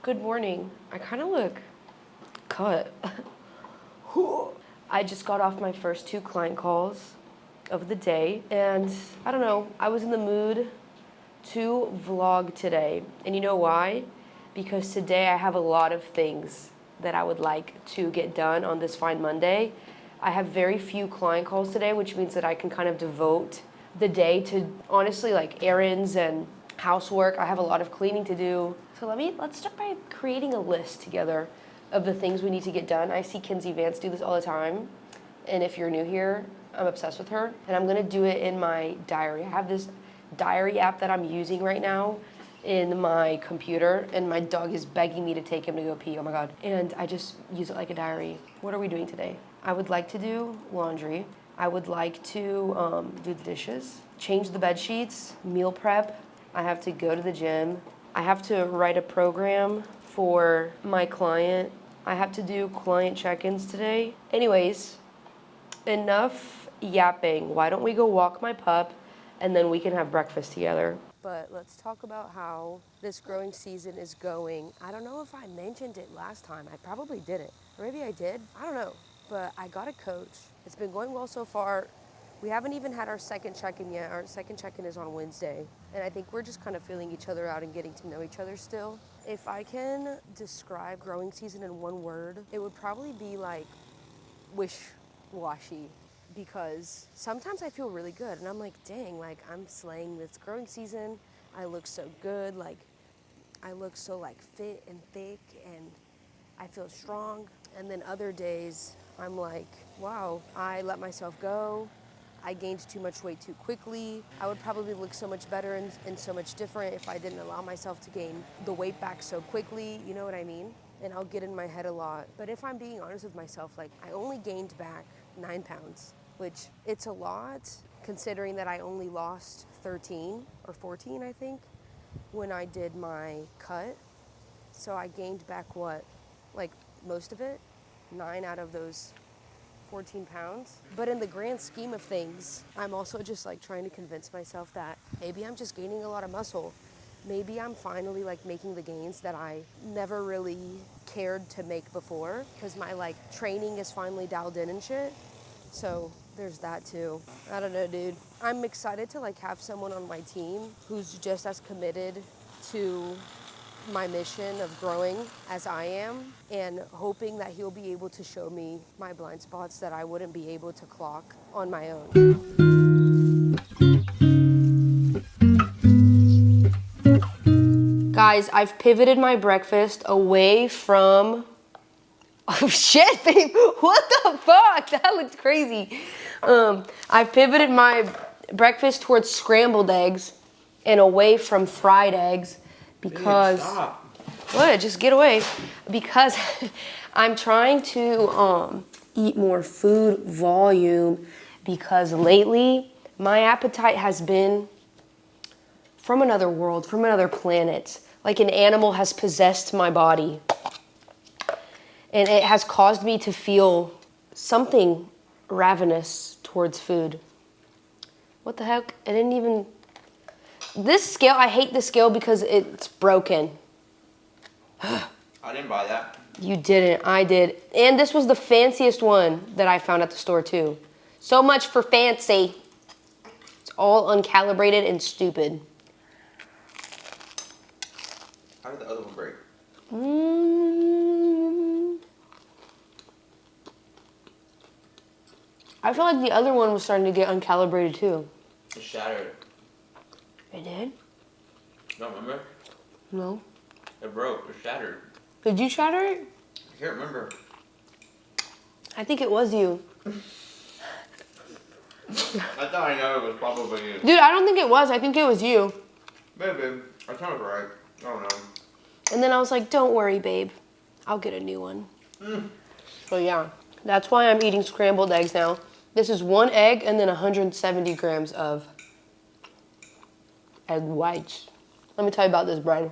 Good morning. I kind of look cut. I just got off my first 2 client calls of the day, and I don't know, I was in the mood to vlog today. And you know why? Because today I have a lot of things that I would like to get done on this fine Monday. I have very few client calls today, which means that I can kind of devote the day to honestly like errands and housework. I have a lot of cleaning to do. So let's start by creating a list together of the things we need to get done. I see Kinsey Vance do this all the time. And if you're new here, I'm obsessed with her. And I'm gonna do it in my diary. I have this diary app that I'm using right now in my computer, and my dog is begging me to take him to go pee, oh my God. And I just use it like a diary. What are we doing today? I would like to do laundry. I would like to do the dishes, change the bed sheets, meal prep. I have to go to the gym. I have to write a program for my client. I have to do client check-ins today. Anyways, enough yapping. Why don't we go walk my pup and then we can have breakfast together. But let's talk about how this growing season is going. I don't know if I mentioned it last time. I probably didn't. Or maybe I did. I don't know. But I got a coach. It's been going well so far. We haven't even had our second check-in yet. Our second check-in is on Wednesday. And I think we're just kind of feeling each other out and getting to know each other still. If I can describe growing season in one word, it would probably be like wish-washy. Because sometimes I feel really good and I'm like, dang, like I'm slaying this growing season. I look so good, like I look so like fit and thick and I feel strong. And then other days I'm like, wow, I let myself go. I gained too much weight too quickly. I would probably look so much better and so much different if I didn't allow myself to gain the weight back so quickly, you know what I mean? And I'll get in my head a lot. But if I'm being honest with myself, like I only gained back 9 pounds, which it's a lot considering that I only lost 13 or 14, I think, when I did my cut. So I gained back what? Like most of it, 9 out of those 14 pounds. But in the grand scheme of things, I'm also just like trying to convince myself that maybe I'm just gaining a lot of muscle. Maybe I'm finally like making the gains that I never really cared to make before because my like training is finally dialed in and shit. So there's that too. I don't know, dude. I'm excited to like have someone on my team who's just as committed to my mission of growing as I am, and hoping that he'll be able to show me my blind spots that I wouldn't be able to clock on my own. Guys, I've pivoted my breakfast away from... Oh shit, babe, what the fuck? That looks crazy. I've pivoted my breakfast towards scrambled eggs and away from fried eggs because... Dude, stop. What? Just get away. Because I'm trying to eat more food volume because lately my appetite has been from another world, from another planet. Like an animal has possessed my body. And it has caused me to feel something ravenous towards food. What the heck? I didn't even... This scale, I hate this scale because it's broken. I didn't buy that. You didn't, I did. And this was the fanciest one that I found at the store too. So much for fancy. It's all uncalibrated and stupid. How did the other one break? I feel like the other one was starting to get uncalibrated too. It shattered. It did? Don't remember? No. It broke. It shattered. Did you shatter it? I can't remember. I think it was you. I thought I know it was probably you. Dude, I don't think it was. I think it was you. Maybe. I sounded right. I don't know. And then I was like, don't worry, babe. I'll get a new one. So yeah, that's why I'm eating scrambled eggs now. This is 1 egg and then 170 grams of egg whites. Let me tell you about this bread.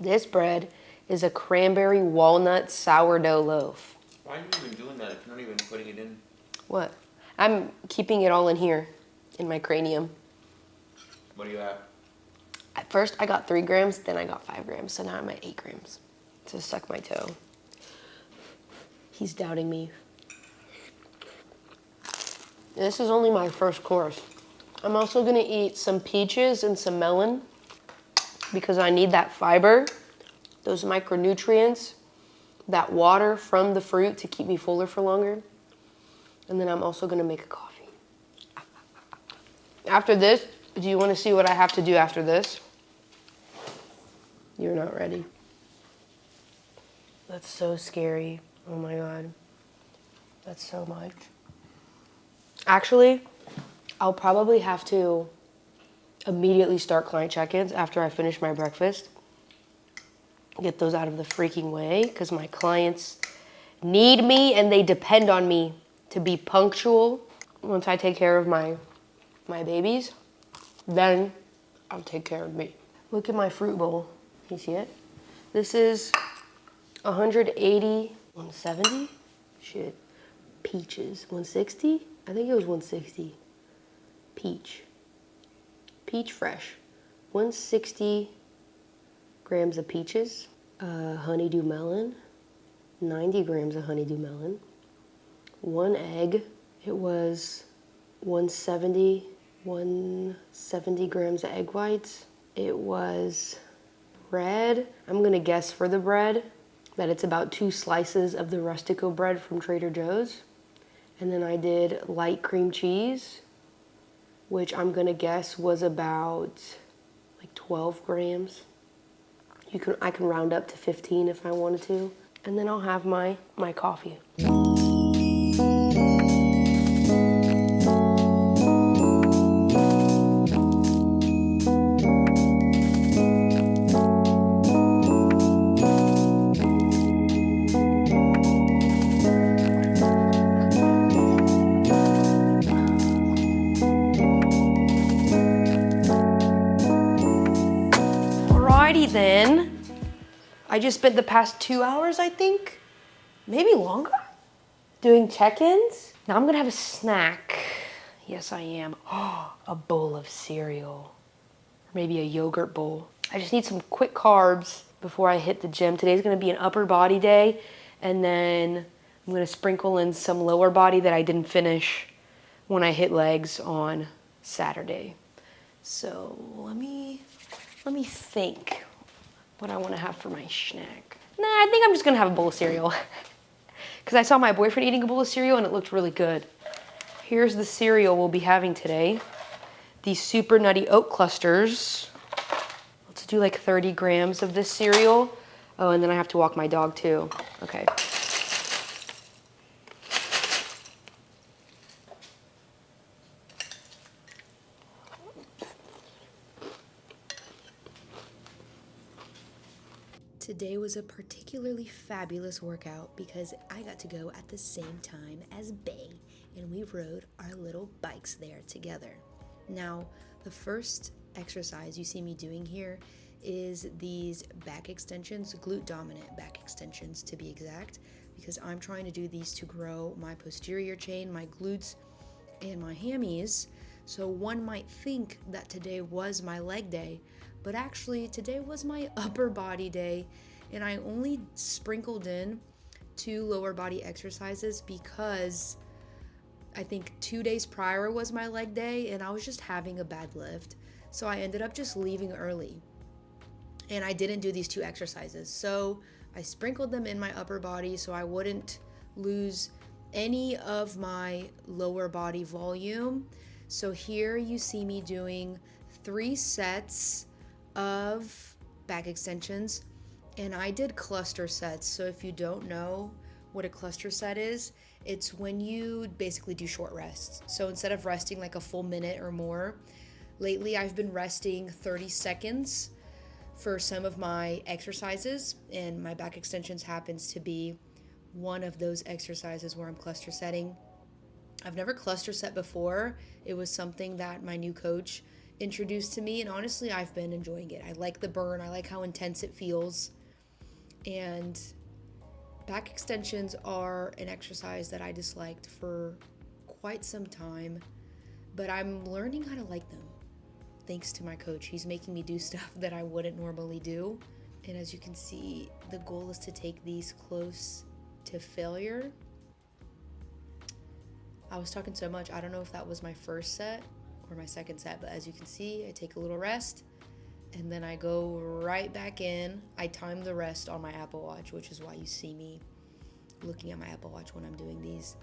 This bread is a cranberry walnut sourdough loaf. Why are you even doing that if you're not even putting it in? What? I'm keeping it all in here, in my cranium. What do you have? At first, I got 3 grams, then I got 5 grams, so now I'm at 8 grams. to suck my toe. He's doubting me. This is only my first course. I'm also gonna eat some peaches and some melon because I need that fiber, those micronutrients, that water from the fruit to keep me fuller for longer. And then I'm also gonna make a coffee. After this, do you wanna see what I have to do after this? You're not ready. That's so scary. Oh my God. That's so much. Actually, I'll probably have to immediately start client check-ins after I finish my breakfast. Get those out of the freaking way because my clients need me and they depend on me to be punctual. Once I take care of my babies, then I'll take care of me. Look at my fruit bowl. You see it? This is 180, 170? Shit. Peaches. 160? I think it was 160. Peach fresh. 160 grams of peaches. Honeydew melon. 90 grams of honeydew melon. 1 egg. It was 170 grams of egg whites. It was bread. I'm gonna guess for the bread that it's about 2 slices of the Rustico bread from Trader Joe's. And then I did light cream cheese, which I'm gonna guess was about like 12 grams. I can round up to 15 if I wanted to. And then I'll have my coffee. Alrighty then. I just spent the past 2 hours, I think, maybe longer, doing check-ins. Now I'm gonna have a snack. Yes, I am. A bowl of cereal. Or maybe a yogurt bowl. I just need some quick carbs before I hit the gym. Today's gonna be an upper body day, and then I'm gonna sprinkle in some lower body that I didn't finish when I hit legs on Saturday. So let me think what I want to have for my snack. Nah, I think I'm just gonna have a bowl of cereal because I saw my boyfriend eating a bowl of cereal and it looked really good. Here's the cereal we'll be having today. These super nutty oat clusters. Let's do like 30 grams of this cereal. Oh, and then I have to walk my dog too. Okay. Today was a particularly fabulous workout because I got to go at the same time as Bay, and we rode our little bikes there together. Now, the first exercise you see me doing here is these back extensions, glute dominant back extensions to be exact, because I'm trying to do these to grow my posterior chain, my glutes, and my hammies. So one might think that today was my leg day, but actually today was my upper body day, and I only sprinkled in 2 lower body exercises because I think 2 days prior was my leg day and I was just having a bad lift. So I ended up just leaving early and I didn't do these 2 exercises. So I sprinkled them in my upper body so I wouldn't lose any of my lower body volume. So here you see me doing 3 sets of back extensions, and I did cluster sets. So if you don't know what a cluster set is, it's when you basically do short rests. So instead of resting like a full minute or more, lately I've been resting 30 seconds for some of my exercises, and my back extensions happens to be one of those exercises where I'm cluster setting. I've never cluster set before. It was something that my new coach introduced to me, and honestly I've been enjoying it. I like the burn, I like how intense it feels, and back extensions are an exercise that I disliked for quite some time, but I'm learning how to like them thanks to my coach. He's making me do stuff that I wouldn't normally do, And as you can see, the goal is to take these close to failure. I was talking so much, I don't know if that was my first set or my second set, but as you can see, I take a little rest and then I go right back in. I time the rest on my Apple Watch, which is why you see me looking at my Apple Watch when I'm doing these.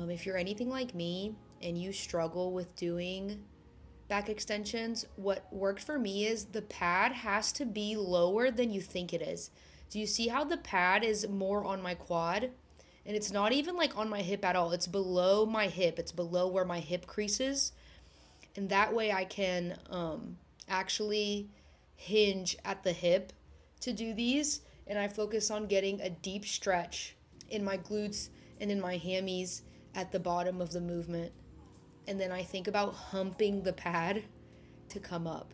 If you're anything like me and you struggle with doing back extensions, what worked for me is the pad has to be lower than you think it is. Do you see how the pad is more on my quad? And it's not even like on my hip at all. It's below my hip. It's below where my hip creases. And that way I can actually hinge at the hip to do these. And I focus on getting a deep stretch in my glutes and in my hammies at the bottom of the movement. And then I think about humping the pad to come up.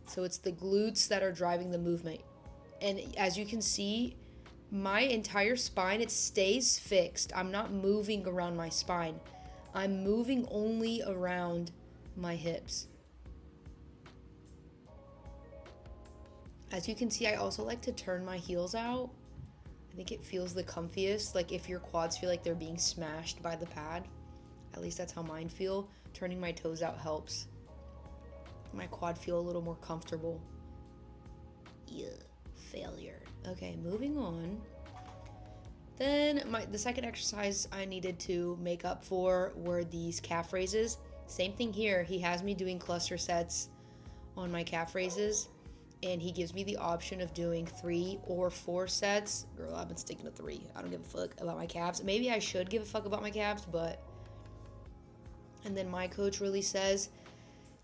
So it's the glutes that are driving the movement. And as you can see, my entire spine, it stays fixed. I'm not moving around my spine. I'm moving only around my hips. As you can see, I also like to turn my heels out. I think it feels the comfiest. Like if your quads feel like they're being smashed by the pad. At least that's how mine feel. Turning my toes out helps my quad feel a little more comfortable. Yeah, failure. Okay, moving on. Then the second exercise I needed to make up for were these calf raises. Same thing here. He has me doing cluster sets on my calf raises, and he gives me the option of doing 3 or 4 sets. Girl, I've been sticking to 3. I don't give a fuck about my calves. Maybe I should give a fuck about my calves, but... And then my coach really says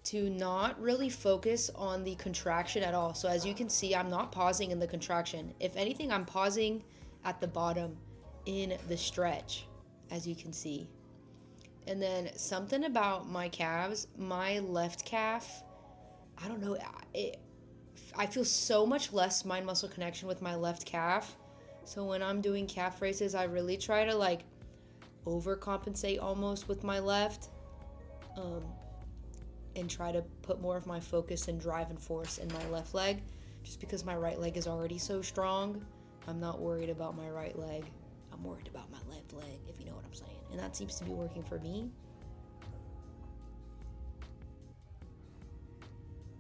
to not really focus on the contraction at all. So as you can see, I'm not pausing in the contraction. If anything, I'm pausing at the bottom in the stretch, as you can see. And then something about my calves, my left calf, I don't know, I feel so much less mind muscle connection with my left calf. So when I'm doing calf raises, I really try to like overcompensate almost with my left. And try to put more of my focus and drive and force in my left leg. Just because my right leg is already so strong, I'm not worried about my right leg. I'm worried about my left leg, if you know what I'm saying. And that seems to be working for me.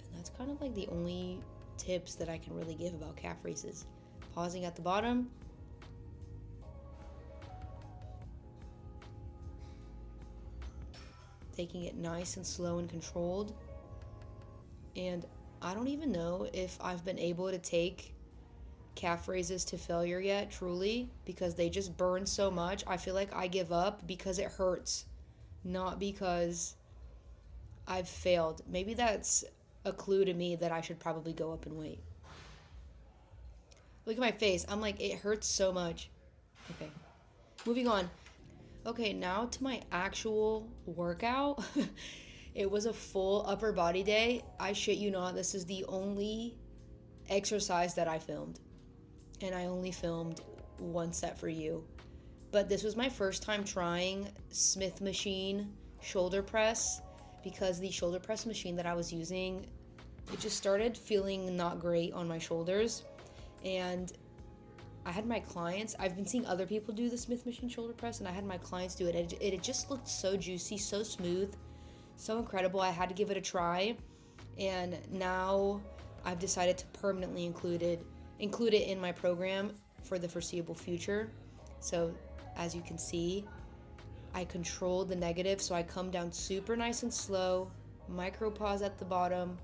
And that's kind of like the only tips that I can really give about calf raises. Pausing at the bottom. Taking it nice and slow and controlled. And I don't even know if I've been able to take calf raises to failure yet, truly, because they just burn so much. I feel like I give up because it hurts, not because I've failed. Maybe that's a clue to me that I should probably go up in weight. Look at my face. I'm like, it hurts so much. Okay, moving on. Okay, now to my actual workout. It was a full upper body day. I shit you not, this is the only exercise that I filmed. And I only filmed 1 set for you. But this was my first time trying Smith machine shoulder press, because the shoulder press machine that I was using, it just started feeling not great on my shoulders. And I had my clients, I've been seeing other people do the Smith machine shoulder press, and I had my clients do it. It just looked so juicy, so smooth, so incredible. I had to give it a try, and now I've decided to permanently include it in my program for the foreseeable future. So as you can see, I control the negative, so I come down super nice and slow, micro pause at the bottom,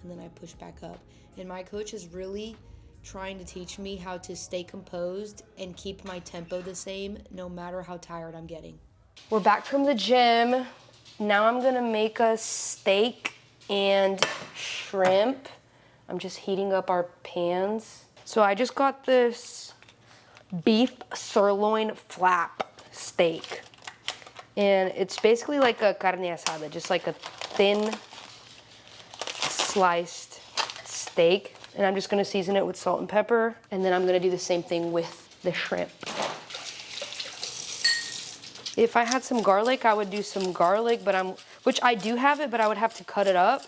and then I push back up. And my coach is really trying to teach me how to stay composed and keep my tempo the same no matter how tired I'm getting. We're back from the gym. Now I'm gonna make us steak and shrimp. I'm just heating up our pans. So I just got this beef sirloin flap steak. And it's basically like a carne asada, just like a thin sliced steak. And I'm just gonna season it with salt and pepper. And then I'm gonna do the same thing with the shrimp. If I had some garlic, I would do some garlic, which I do have it, but I would have to cut it up.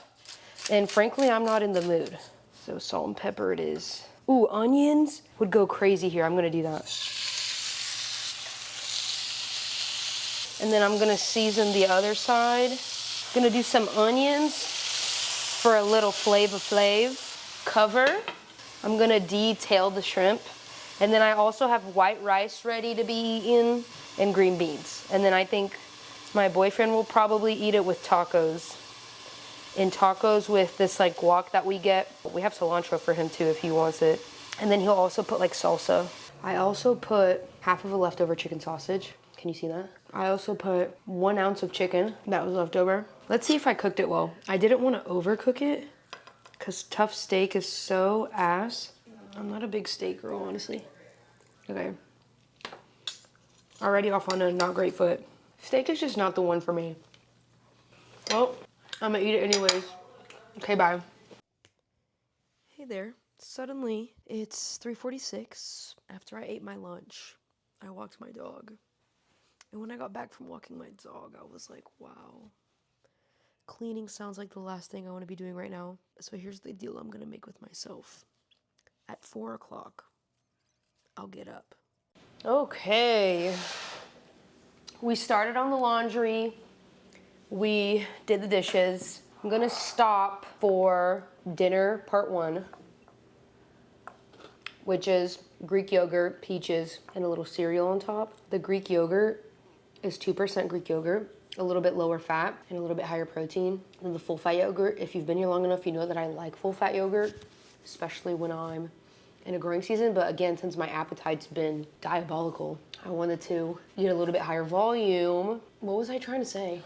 And frankly, I'm not in the mood. So salt and pepper it is. Ooh, onions would go crazy here. I'm gonna do that. And then I'm gonna season the other side. Gonna do some onions for a little flavor flav. Cover. I'm gonna detail the shrimp. And then I also have white rice ready to be eaten and green beans. And then I think my boyfriend will probably eat it with tacos. In tacos with this like guac that we get. We have cilantro for him too if he wants it. And then he'll also put like salsa. I also put half of a leftover chicken sausage. Can you see that? I also put 1 ounce of chicken that was left over. Let's see if I cooked it well. I didn't want to overcook it because tough steak is so ass. I'm not a big steak girl, honestly. Okay. Already off on a not great foot. Steak is just not the one for me. Well, I'm gonna eat it anyways. Okay, bye. Hey there. Suddenly, it's 3:46 after I ate my lunch. I walked my dog. And when I got back from walking my dog, I was like, wow. Cleaning sounds like the last thing I want to be doing right now. So here's the deal I'm gonna make with myself. At 4 o'clock, I'll get up. Okay. We started on the laundry. We did the dishes. I'm gonna stop for dinner part 1, which is Greek yogurt, peaches, and a little cereal on top. The Greek yogurt is 2% Greek yogurt, a little bit lower fat and a little bit higher protein than the full fat yogurt. If you've been here long enough, you know that I like full fat yogurt, especially when I'm in a growing season. But again, since my appetite's been diabolical, I wanted to get a little bit higher volume. What was I trying to say?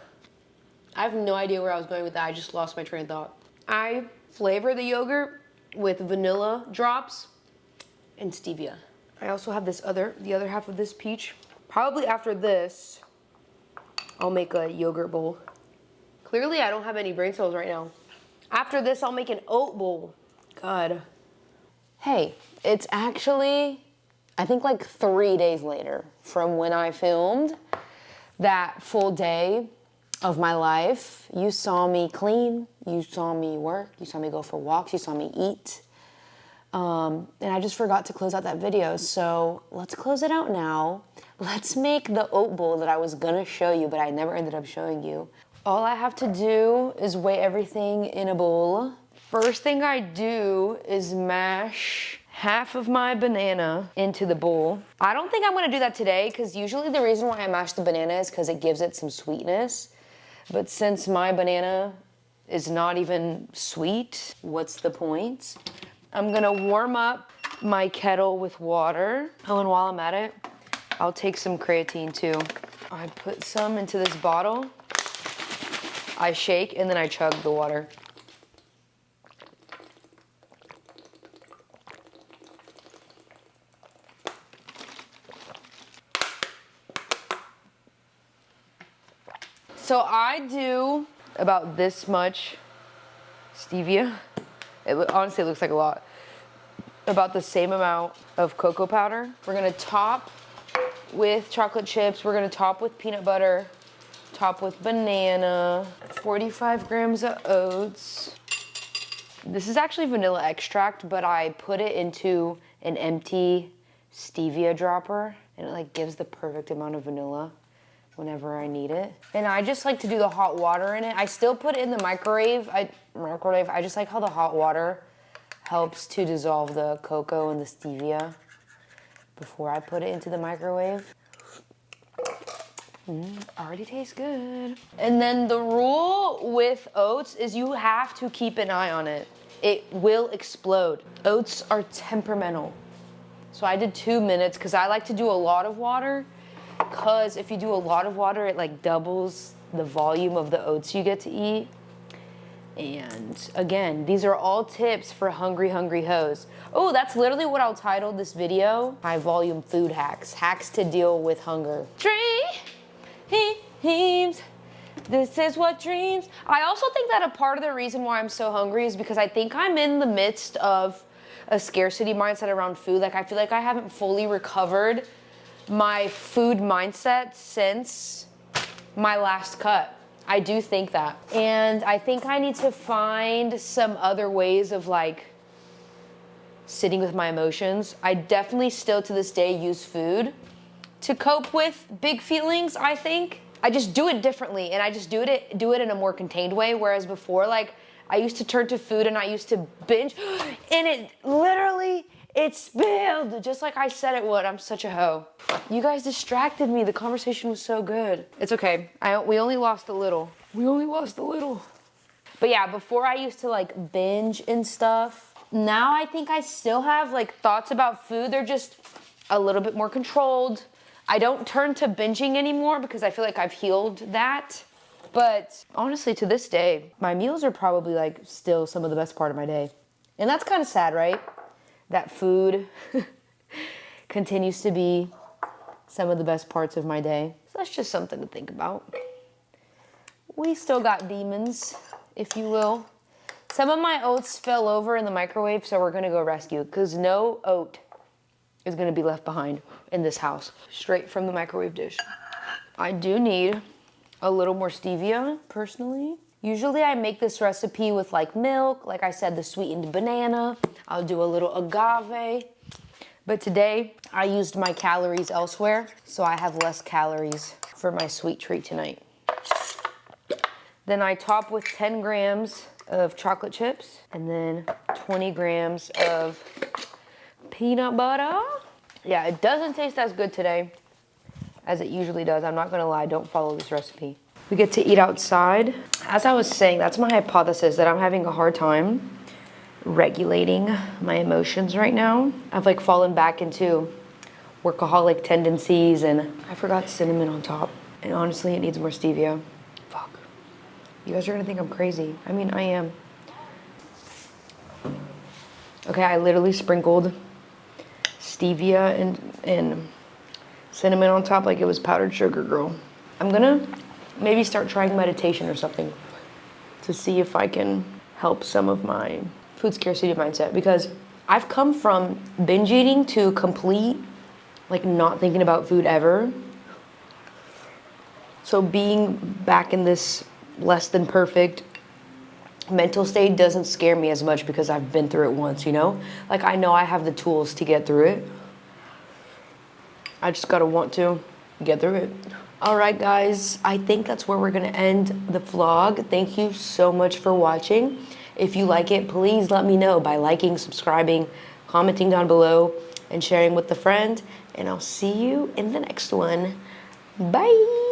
I have no idea where I was going with that. I just lost my train of thought. I flavor the yogurt with vanilla drops and stevia. I also have the other half of this peach. Probably after this, I'll make a yogurt bowl. Clearly, I don't have any brain cells right now. After this, I'll make an oat bowl. God. Hey, it's actually, I think like 3 days later from when I filmed that full day of my life. You saw me clean, you saw me work, you saw me go for walks, you saw me eat. And I just forgot to close out that video, so let's close it out now. Let's make the oat bowl that I was gonna show you, but I never ended up showing you. All I have to do is weigh everything in a bowl. First thing I do is mash half of my banana into the bowl. I don't think I'm gonna do that today, because usually the reason why I mash the banana is because it gives it some sweetness. But since my banana is not even sweet, what's the point? I'm gonna warm up my kettle with water. Oh, and while I'm at it, I'll take some creatine too. I put some into this bottle. I shake and then I chug the water. So I do about this much stevia. Honestly, it looks like a lot. About the same amount of cocoa powder. We're gonna top with chocolate chips. We're gonna top with peanut butter. Top with banana. 45 grams of oats. This is actually vanilla extract, but I put it into an empty stevia dropper, and it like gives the perfect amount of vanilla whenever I need it. And I just like to do the hot water in it. I still put it in the microwave. I just like how the hot water helps to dissolve the cocoa and the stevia before I put it into the microwave. Already tastes good. And then the rule with oats is you have to keep an eye on it. It will explode. Oats are temperamental. So I did 2 minutes because I like to do a lot of water, because if you do a lot of water, it like doubles the volume of the oats you get to eat. And again, these are all tips for hungry hoes. Oh, that's literally what I'll title this video. High volume food hacks. Hacks to deal with hunger. Dreams. This is what dreams. I also think that a part of the reason why I'm so hungry is because I think I'm in the midst of a scarcity mindset around food. Like I feel like I haven't fully recovered my food mindset since my last cut. I do think that. And I think I need to find some other ways of like sitting with my emotions. I definitely still to this day use food to cope with big feelings, I think. I just do it differently, and I just do it in a more contained way, whereas before, like, I used to turn to food and I used to binge, and it spilled, just like I said it would. I'm such a hoe. You guys distracted me. The conversation was so good. It's okay. We only lost a little. But yeah, before I used to like binge and stuff. Now I think I still have like thoughts about food. They're just a little bit more controlled. I don't turn to binging anymore because I feel like I've healed that. But honestly, to this day, my meals are probably like still some of the best part of my day. And that's kind of sad, right? That food continues to be some of the best parts of my day. So that's just something to think about. We still got demons, if you will. Some of my oats fell over in the microwave, so we're gonna go rescue, because no oat is gonna be left behind in this house, straight from the microwave dish. I do need a little more stevia, personally. Usually I make this recipe with like milk, like I said, the sweetened banana. I'll do a little agave. But today I used my calories elsewhere, so I have less calories for my sweet treat tonight. Then I top with 10 grams of chocolate chips and then 20 grams of peanut butter. Yeah, it doesn't taste as good today as it usually does. I'm not gonna lie, don't follow this recipe. We get to eat outside. As I was saying, that's my hypothesis, that I'm having a hard time regulating my emotions right now. I've like fallen back into workaholic tendencies, and I forgot cinnamon on top. And honestly, it needs more stevia. Fuck. You guys are gonna think I'm crazy. I mean, I am. Okay, I literally sprinkled stevia and cinnamon on top like it was powdered sugar, girl. I'm gonna maybe start trying meditation or something to see if I can help some of my food scarcity mindset, because I've come from binge eating to complete, like, not thinking about food ever. So being back in this less than perfect mental state doesn't scare me as much because I've been through it once, you know? Like, I know I have the tools to get through it. I just gotta want to get through it. All right, guys, I think that's where we're gonna end the vlog. Thank you so much for watching. If you like it, please let me know by liking, subscribing, commenting down below, and sharing with a friend. And I'll see you in the next one. Bye.